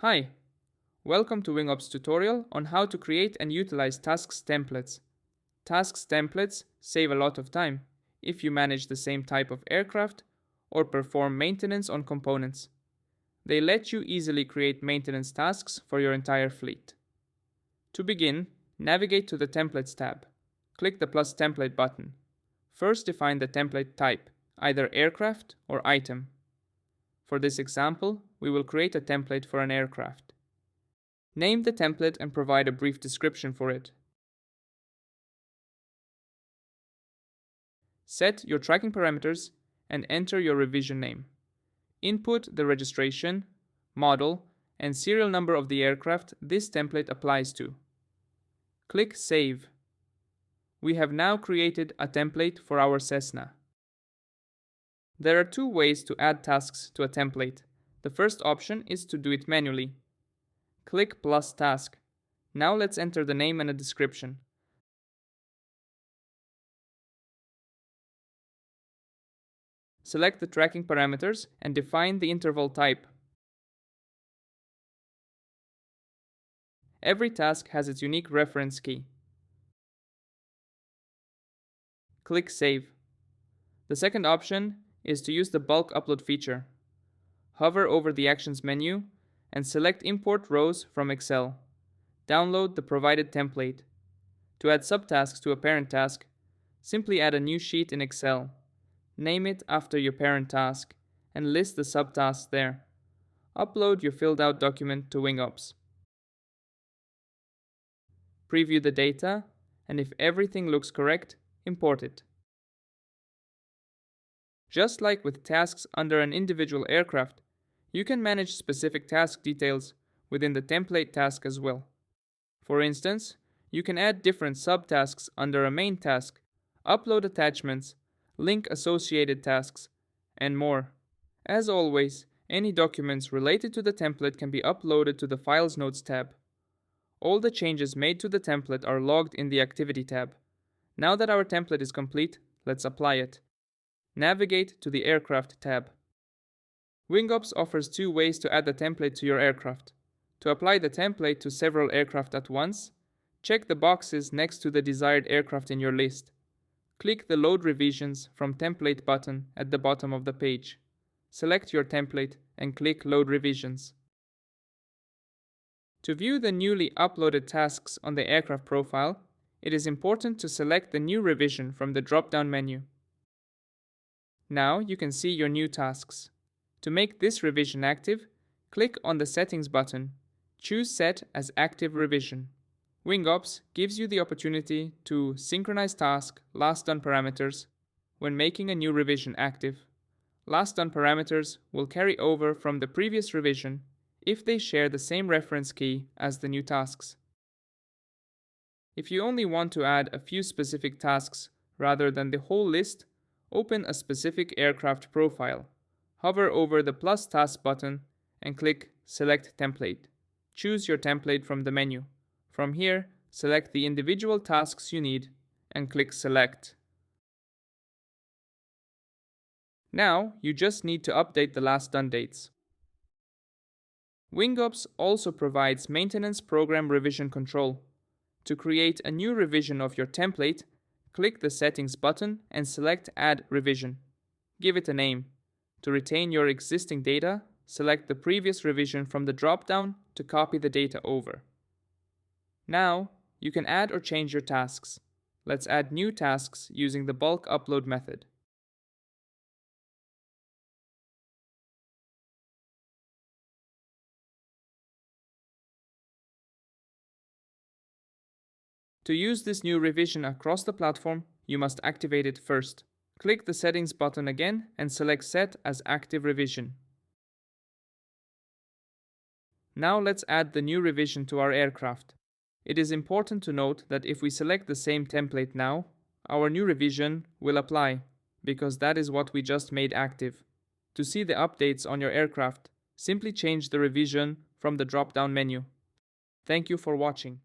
Hi, welcome to Wingops tutorial on how to create and utilize tasks templates. Tasks templates save a lot of time if you manage the same type of aircraft or perform maintenance on components. They let you easily create maintenance tasks for your entire fleet. To begin, navigate to the Templates tab. Click the plus template button. First define the template type, either aircraft or item. For this example, we will create a template for an aircraft. Name the template and provide a brief description for it. Set your tracking parameters and enter your revision name. Input the registration, model, and serial number of the aircraft this template applies to. Click Save. We have now created a template for our Cessna. There are two ways to add tasks to a template. The first option is to do it manually. Click plus task. Now let's enter the name and a description. Select the tracking parameters and define the interval type. Every task has its unique reference key. Click Save. The second option is to use the bulk upload feature. Hover over the Actions menu and select Import Rows from Excel. Download the provided template. To add subtasks to a parent task, simply add a new sheet in Excel. Name it after your parent task and list the subtasks there. Upload your filled out document to Wingops. Preview the data, and if everything looks correct, import it. Just like with tasks under an individual aircraft, you can manage specific task details within the template task as well. For instance, you can add different subtasks under a main task, upload attachments, link associated tasks, and more. As always, any documents related to the template can be uploaded to the Files Notes tab. All the changes made to the template are logged in the Activity tab. Now that our template is complete, let's apply it. Navigate to the Aircraft tab. Wingops offers two ways to add the template to your aircraft. To apply the template to several aircraft at once, check the boxes next to the desired aircraft in your list. Click the Load Revisions from Template button at the bottom of the page. Select your template and click Load Revisions. To view the newly uploaded tasks on the aircraft profile, it is important to select the new revision from the drop-down menu. Now you can see your new tasks. To make this revision active, click on the Settings button. Choose Set as Active Revision. Wingops gives you the opportunity to synchronize task last done parameters when making a new revision active. Last done parameters will carry over from the previous revision if they share the same reference key as the new tasks. If you only want to add a few specific tasks rather than the whole list, open a specific aircraft profile. Hover over the plus task button and click Select Template. Choose your template from the menu. From here, select the individual tasks you need and click Select. Now, you just need to update the last done dates. Wingops also provides maintenance program revision control. To create a new revision of your template, click the Settings button and select Add Revision. Give it a name. To retain your existing data, select the previous revision from the drop-down to copy the data over. Now, you can add or change your tasks. Let's add new tasks using the bulk upload method. To use this new revision across the platform, you must activate it first. Click the Settings button again and select Set as Active Revision. Now let's add the new revision to our aircraft. It is important to note that if we select the same template now, our new revision will apply, because that is what we just made active. To see the updates on your aircraft, simply change the revision from the drop-down menu. Thank you for watching.